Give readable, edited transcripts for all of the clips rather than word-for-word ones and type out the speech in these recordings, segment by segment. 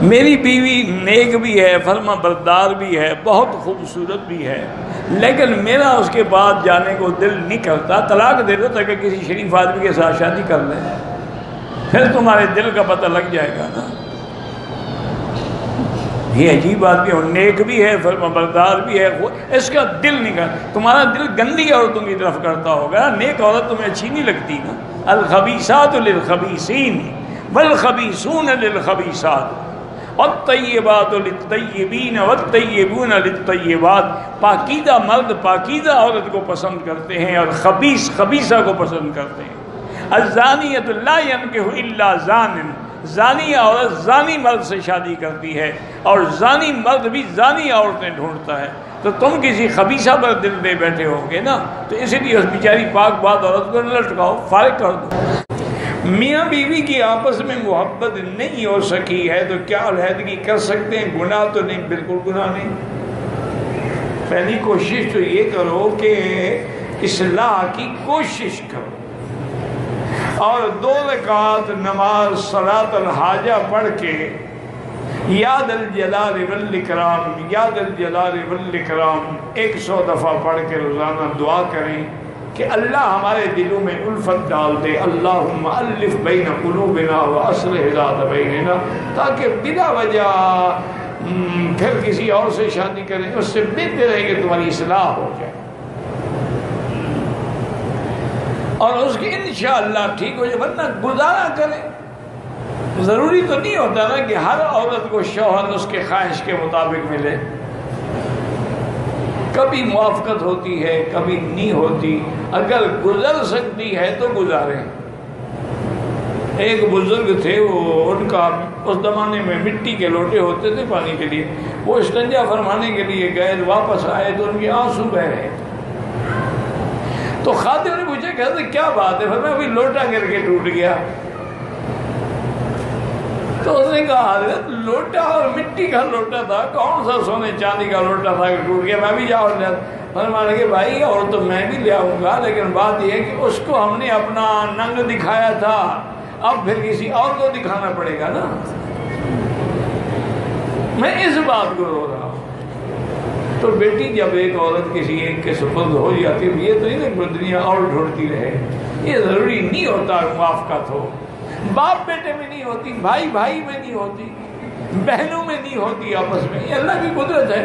میری بیوی نیک بھی ہے، فرما بردار بھی ہے، بہت خوبصورت بھی ہے، لیکن میرا اس کے بعد جانے کو دل نہیں کرتا، طلاق دے دو تاکہ کسی شریف آدمی کے ساتھ شادی کر لیں، پھر تمہارے دل کا پتہ لگ جائے گا نا۔ یہ عجیب آدمی ہے، نیک بھی ہے، فرما بردار بھی ہے، اس کا دل نہیں کرتا، تمہارا دل گندی عورتوں کی طرف کرتا ہوگا، نیک عورت تمہیں اچھی نہیں لگتی نا۔ الخبیثات للخبیثین والخبیثون للخبیثات والطیبات للطیبین والطیبون للطیبات۔ پاکیزہ مرد پاکیزہ عورت کو پسند کرتے ہیں اور خبیث خبیثہ کو پسند کرتے ہیں۔ الزانیۃ لا ینکح الا زان، زانی عورت زانی مرد سے شادی کرتی ہے اور زانی مرد بھی زانی عورتیں ڈھونڈتا ہے، تو تم کسی خبیثہ پر دل دے بیٹھے ہو گے نا، تو اسی لیے اس بیچاری پاک بات عورت کو نہ لٹکاؤ، فارغ کر دو۔ میاں بیوی کی آپس میں محبت نہیں ہو سکی ہے تو کیا علیحدگی کر سکتے ہیں؟ گناہ تو نہیں، بالکل گناہ نہیں۔ پہلی کوشش تو یہ کرو کہ اصلاح کی کوشش کرو، اور 2 رکعت نماز صلاۃ الحاجہ پڑھ کے یا ذا الجلال والاکرام یا ذا الجلال والاکرام 100 دفعہ پڑھ کے روزانہ دعا کریں کہ اللہ ہمارے دلوں میں الفت ڈال دے، اللہم الف بین قلوبنا واصلح ذات بیننا، تاکہ بلا وجہ پھر کسی اور سے شادی کریں، اس سے بہتر ہے کہ تمہاری اصلاح ہو جائے اور اس کی انشاءاللہ ٹھیک ہو جائے، ورنہ گزارا کریں۔ ضروری تو نہیں ہوتا نا کہ ہر عورت کو شوہر اس کے خواہش کے مطابق ملے، کبھی موافقت ہوتی ہے کبھی نہیں ہوتی، اگر گزر سکتی ہے تو گزاریں۔ ایک بزرگ تھے، وہ ان کا اس زمانے میں مٹی کے لوٹے ہوتے تھے پانی کے لیے، وہ استنجا فرمانے کے لیے گئے، واپس آئے تو ان کے آنسو بہہ رہے تھے، تو خادم نے پوچھا کہتے کیا بات ہے؟ فرمایا ابھی لوٹا گر کے ٹوٹ گیا۔ تو اس نے کہا حضرت لوٹا اور مٹی کا لوٹا تھا، کون سا سونے چاندی کا لوٹا تھا کہ ٹوٹ گیا؟ میں بھی جاؤں لیا۔ فرمایا کہ بھائی اور تو میں بھی لے آؤں گا، لیکن بات یہ ہے کہ اس کو ہم نے اپنا ننگ دکھایا تھا، اب پھر کسی اور کو دکھانا پڑے گا نا۔ میں اس بات کو رو رہا ہوں۔ تو بیٹی جب ایک عورت کسی ایک کے سپرد ہو جاتی ہے، یہ تو نہیں کہ دنیا اور ڈھونڈتی رہے، یہ ضروری نہیں ہوتا موافقت ہو، باپ بیٹے میں نہیں ہوتی، بھائی بھائی میں نہیں ہوتی، بہنوں میں نہیں ہوتی، آپس میں، یہ اللہ کی قدرت ہے۔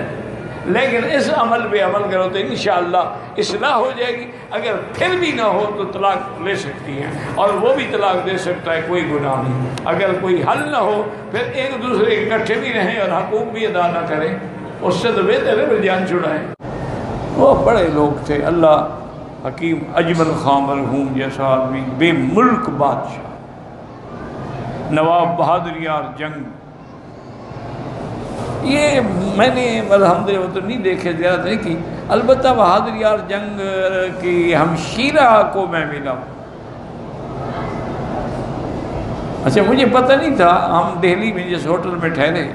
لیکن اس عمل پہ عمل کرو تو انشاءاللہ اصلاح ہو جائے گی۔ اگر پھر بھی نہ ہو تو طلاق لے سکتی ہیں، اور وہ بھی طلاق دے سکتا ہے، کوئی گناہ نہیں۔ اگر کوئی حل نہ ہو پھر ایک دوسرے کے اکٹھے بھی رہیں اور حقوق بھی ادا نہ کریں، اس سے تو بہتر ہے پھر جان چھڑائیں۔ وہ بڑے لوگ تھے، اللہ حکیم اجمل خان مرحوم جیسا آدمی، بے ملک بادشاہ، نواب بہادر یار جنگ۔ یہ میں نے الحمدللہ تو نہیں دیکھے زیادہ ہے کہ البتہ بہادر یار جنگ کی ہمشیرہ کو میں ملا ہوں۔ اچھا مجھے پتہ نہیں تھا، ہم دہلی میں جس ہوٹل میں ٹھہرے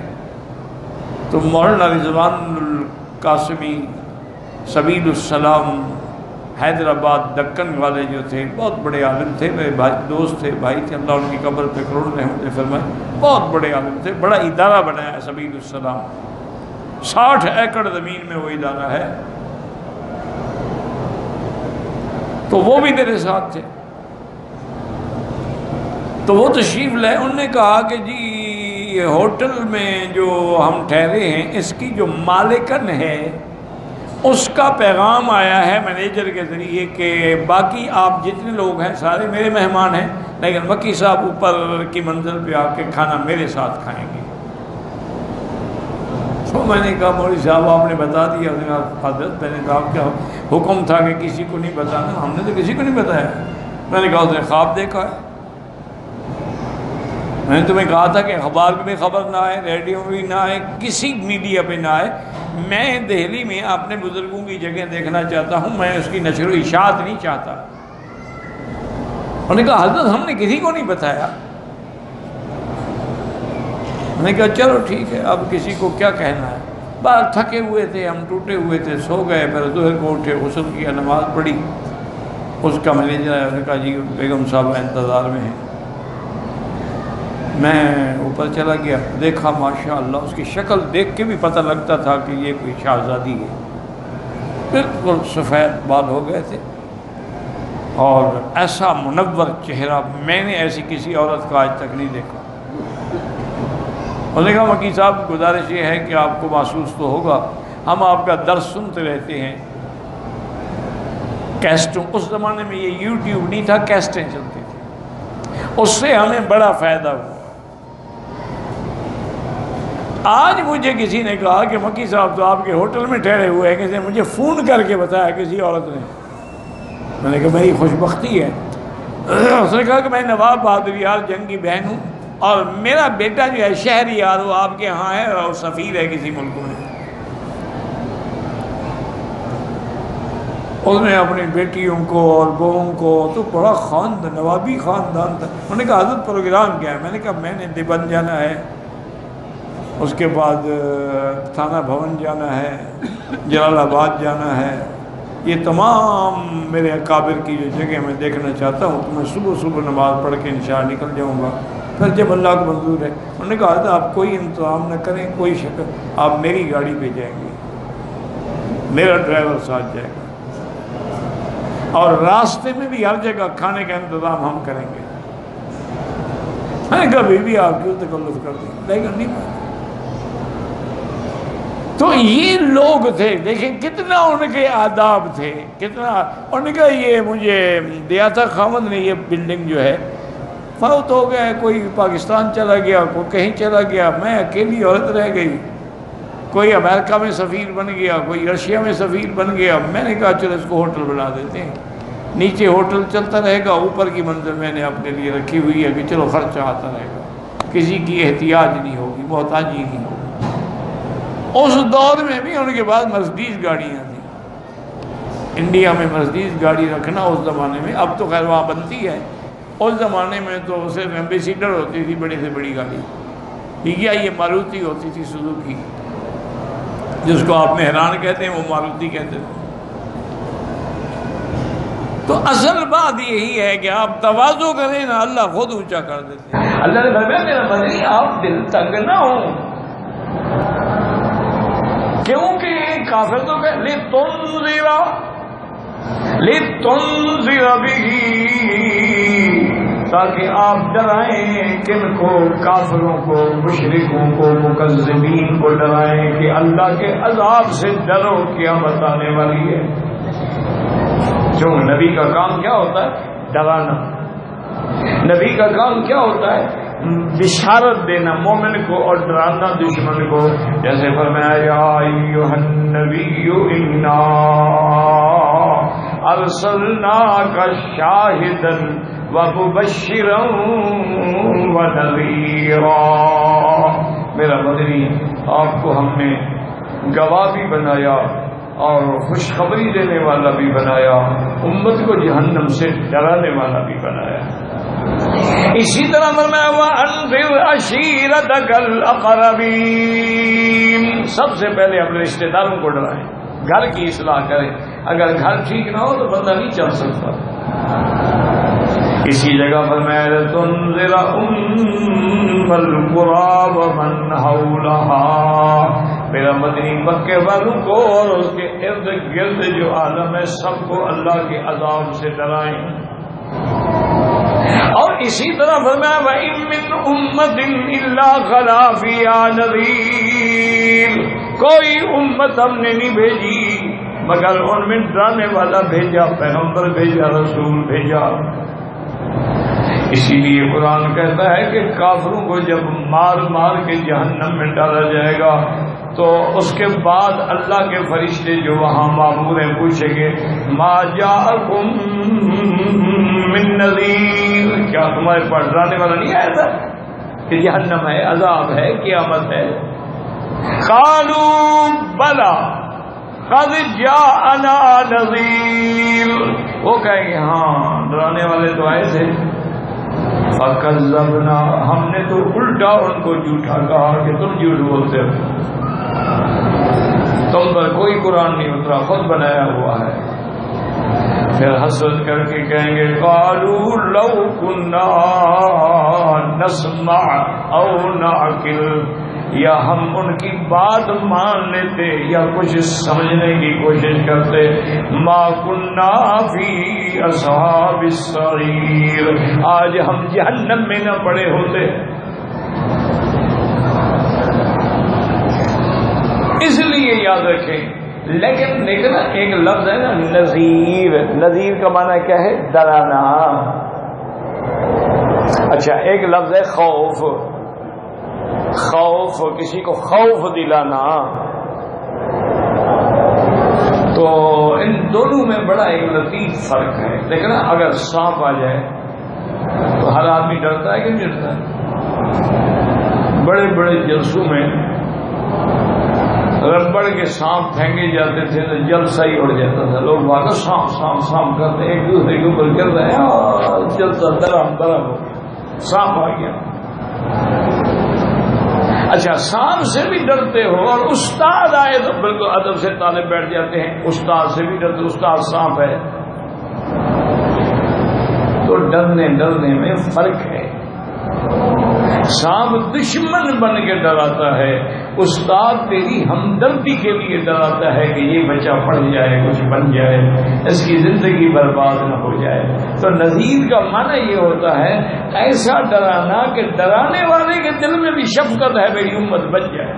تو مولانا رضوان القاسمی سبیل السلام حیدرآباد دکن والے جو تھے، بہت بڑے عالم تھے، میرے بھائی دوست تھے، بھائی تھے، اللہ ان کی قبر پہ کروڑ رحمتیں فرمائے، بہت بڑے عالم تھے، بڑا ادارہ بنایا سبیل السلام، 60 ایکڑ زمین میں وہ ادارہ ہے، تو وہ بھی میرے ساتھ تھے۔ تو وہ تشریف لائے، انہوں نے کہا کہ جی یہ ہوٹل میں جو ہم ٹھہرے ہیں اس کی جو مالکن ہے اس کا پیغام آیا ہے مینیجر کے ذریعے کہ باقی آپ جتنے لوگ ہیں سارے میرے مہمان ہیں، لیکن وکی صاحب اوپر کی منزل پہ آ کے کھانا میرے ساتھ کھائیں گے۔ تو میں نے کہا مولوی صاحب آپ نے بتا دیا؟ اس نے کہا حضرت میں نے کہا کیا حکم تھا کہ کسی کو نہیں بتانا؟ ہم نے تو کسی کو نہیں بتایا۔ میں نے کہا اس نے خواب دیکھا ہے، میں نے تمہیں کہا تھا کہ اخبار میں بھی خبر نہ آئے، ریڈیو میں بھی نہ آئے، کسی میڈیا پہ نہ آئے، میں دہلی میں اپنے بزرگوں کی جگہ دیکھنا چاہتا ہوں، میں اس کی نشر و اشاعت نہیں چاہتا۔ انہوں نے کہا حضرت ہم نے کسی کو نہیں بتایا۔ میں نے کہا چلو ٹھیک ہے، اب کسی کو کیا کہنا ہے۔ بار تھکے ہوئے تھے، ہم ٹوٹے ہوئے تھے، سو گئے، پھر ظہر کو اٹھے، غسل کیا، نماز پڑھی۔ اس کا مینیجر آیا، اس نے کہا جی بیگم صاحب انتظار میں ہیں۔ میں اوپر چلا گیا، دیکھا ماشاءاللہ اس کی شکل دیکھ کے بھی پتہ لگتا تھا کہ یہ کوئی شہزادی ہے، بالکل سفید بال ہو گئے تھے اور ایسا منور چہرہ میں نے ایسی کسی عورت کا آج تک نہیں دیکھا۔ انہوں نے کہا مکی صاحب گزارش یہ ہے کہ آپ کو محسوس تو ہوگا، ہم آپ کا درس سنتے رہتے ہیں کیسٹوں، اس زمانے میں یہ یوٹیوب نہیں تھا، کیسٹیں چلتی تھیں، اس سے ہمیں بڑا فائدہ ہوا۔ آج مجھے کسی نے کہا کہ مکی صاحب تو آپ کے ہوٹل میں ٹھہرے ہوئے ہیں، کسی نے مجھے فون کر کے بتایا کسی عورت نے، میں نے کہا میری خوش بختی ہے۔ اس نے کہا کہ میں نواب بہادر یار جنگ کی بہن ہوں اور میرا بیٹا جو ہے شہری یار وہ آپ کے ہاں ہے اور سفیر ہے کسی ملک میں۔ اس نے اپنی بیٹیوں کو اور بہوؤں کو، تو بڑا خاندان نوابی خاندان تھا۔ انہوں نے کہا حضرت پروگرام کیا ہے؟ میں نے کہا میں نے دیوبند جانا ہے، اس کے بعد تھانہ بھون جانا ہے، جلال آباد جانا ہے، یہ تمام میرے اکابر کی جو جگہ میں دیکھنا چاہتا ہوں، تو میں صبح صبح نماز پڑھ کے انشاءاللہ نکل جاؤں گا، پھر جب اللہ کو منظور ہے۔ انہوں نے کہا حضرت آپ کوئی انتظام نہ کریں، کوئی شکل، آپ میری گاڑی پہ جائیں گے، میرا ڈرائیور ساتھ جائے گا اور راستے میں بھی ہر جگہ کھانے کا انتظام ہم کریں گے۔ میں نے کہا بھی آپ کیوں تکلف کر دیں، لیکن نہیں مانا۔ تو یہ لوگ تھے، دیکھیں کتنا ان کے آداب تھے، کتنا انہوں نے کہا یہ مجھے دیا تھا خاوند نے، یہ بلڈنگ جو ہے فوت ہو گیا، کوئی پاکستان چلا گیا، کوئی کہیں چلا گیا، میں اکیلی عورت رہ گئی، کوئی امریکہ میں سفیر بن گیا، کوئی رشیا میں سفیر بن گیا۔ میں نے کہا چلو اس کو ہوٹل بنا دیتے ہیں، نیچے ہوٹل چلتا رہے گا، اوپر کی منزل میں نے اپنے لیے رکھی ہوئی ہے کہ چلو خرچہ آتا رہے گا، کسی کی احتیاج نہیں ہوگی، محتاجی نہیں ہوگی۔ اس دور میں بھی ان کے پاس مرسڈیز گاڑیاں تھیں۔ انڈیا میں مرسڈیز گاڑی رکھنا اس زمانے میں، اب تو خیر وہاں بنتی ہے، اس زمانے میں تو صرف ایمبیسیڈر ہوتی تھی بڑی سے بڑی گاڑی، یا یہ ماروتی ہوتی تھی سوزوکی، جس کو آپ مہران کہتے ہیں وہ ماروتی کہتے تھے۔ تو اصل بات یہی ہے کہ آپ تواضع کریں نا، اللہ خود اونچا کر دیتے ہیں۔ اللہ نے فرمایا میرا بندی آپ دل تنگ نہ ہو، کیونکہ کافر تو کہ لِتُنذِرَ بِهِ، تاکہ آپ ڈرائیں کن کو؟ کافروں کو، مشرکوں کو، مکذبین کو ڈرائیں کہ اللہ کے عذاب سے ڈرو، قیامت آنے والی ہے۔ جو نبی کا کام کیا ہوتا ہے؟ ڈرانا۔ نبی کا کام کیا ہوتا ہے؟ بشارت دینا مومن کو اور ڈرانا دشمن کو۔ جیسے فرمایا یا ایھا النبی انا ارسلناک شاہدا ومبشرا ونذیرا، میرا مدنی آپ کو ہم نے گواہ بھی بنایا اور خوشخبری دینے والا بھی بنایا، امت کو جہنم سے ڈرانے والا بھی بنایا۔ اسی طرح فرمایا وَأَنذِرْ عَشِيرَتَكَ الْأَقْرَبِينَ، سب سے پہلے اپنے رشتہ داروں کو ڈرائیں، گھر کی اصلاح کریں، اگر گھر ٹھیک نہ ہو تو بندہ نہیں چل سکتا۔ اسی جگہ فرمایا لِتُنذِرَ أُمَّ الْقُرَىٰ وَمَنْ حَوْلَهَا، میرا مدنی مکے والوں کو اور اس کے ارد گرد جو عالم ہے سب کو اللہ کے عذاب سے ڈرائیں۔ اور اسی طرح فرمایا وَإِن مِّنْ أُمَّةٍ إِلَّا خَلَا فِيهَا نَذِيرٌ، کوئی امت ہم نے نہیں بھیجی مگر ان میں ڈرانے والا بھیجا، پیغمبر بھیجا، رسول بھیجا۔ اسی لیے قرآن کہتا ہے کہ کافروں کو جب مار مار کے جہنم میں ڈالا جائے گا تو اس کے بعد اللہ کے فرشتے جو وہاں مامور ہیں پوچھیں گے ما جاءکم من نذیر، کیا تمہارے پاس ڈرانے والا نہیں آیا تھا کہ جہنم ہے، عذاب ہے، قیامت ہے؟ قالوا بلا قد جاءنا نذیر، وہ کہیں گے ہاں ڈرانے والے تو آئے تھے، فَكَذَّبْنَا، ہم نے تو الٹا ان کو جھوٹا کہا کہ تم جھوٹ بولتے ہو، تم پر کوئی قرآن نہیں اترا، خود بنایا ہوا ہے۔ پھر حسرت کر کے کہیں گے قالوا لو كنا نسمع او نعقل، یا ہم ان کی بات مان لیتے یا کچھ سمجھنے کی کوشش کرتے، ما كنا فی اصحاب السعیر، آج ہم جہنم میں نہ پڑے ہوتے۔ اس لیے یاد رکھیں، لیکن نا ایک لفظ ہے نا نذیر، نذیر کا معنی کیا ہے؟ ڈرانا۔ اچھا ایک لفظ ہے خوف، خوف کسی کو خوف دلانا، تو ان دونوں میں بڑا ایک لطیف فرق ہے۔ لیکن اگر سانپ آ جائے تو ہر آدمی ڈرتا ہے کہ نہیں ڈرتا ہے؟ بڑے بڑے جلسوں میں ربڑ کے سانپ پھینکے جاتے تھے تو جلسہ ہی اڑ جاتا تھا، لوگ بھاگو سانپ سانپ سانپ کرتے ایک دوسرے کے اوپر گر رہے ہیں، جلسہ درم درم سانپ آ گیا۔ اچھا سانپ سے بھی ڈرتے ہو اور استاد آئے تو بالکل ادب سے طالب بیٹھ جاتے ہیں، استاد سے بھی ڈرتے، استاد سانپ ہے، تو ڈرنے میں فرق ہے۔ سانپ دشمن بن کے ڈراتا ہے، استاد تیری ہمدردی کے لیے ڈراتا ہے کہ یہ بچہ پڑھ جائے، کچھ بن جائے، اس کی زندگی برباد نہ ہو جائے۔ تو نذیر کا معنی یہ ہوتا ہے ایسا ڈرانا کہ ڈرانے والے کے دل میں بھی شفقت ہے میری امت بچ جائے،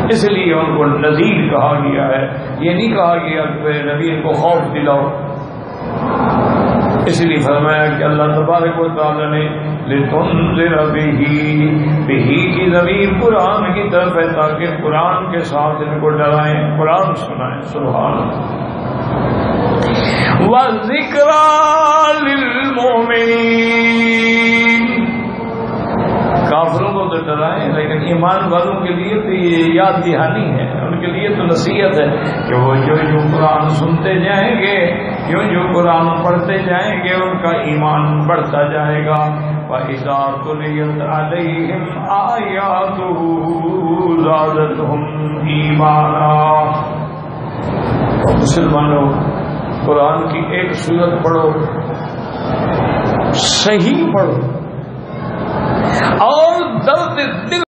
اس لیے ان کو نذیر کہا گیا ہے۔ یہ نہیں کہا گیا کہ نبی ان کو خوف دلاؤ، اس لیے فرمایا کہ اللہ تبارک و تعالیٰ نے لِتُنذِرَ بِهِ کی ضمیر قرآن کی طرف ہے تاکہ قرآن کے ساتھ ان کو ڈرائیں، قرآن سنائیں۔ سبحان اللہ۔ وَذِكْرَىٰ لِلْمُؤْمِنِينَ، کافروں کو تو ڈرائیں لیکن ایمان والوں کے لیے تو یہ یاد دہانی ہے، ان کے لیے تو نصیحت ہے کہ وہ جو قرآن سنتے جائیں گے، جو قرآن پڑھتے جائیں گے، ان کا ایمان بڑھتا جائے گا۔ وَإِذَا تُلِيَتْ عَلَيْهِمْ آيَاتُهُ زَادَتْهُمْ إِيمَانًا۔ مسلمانوں قرآن کی ایک سورت پڑھو، صحیح پڑھو اور درد دل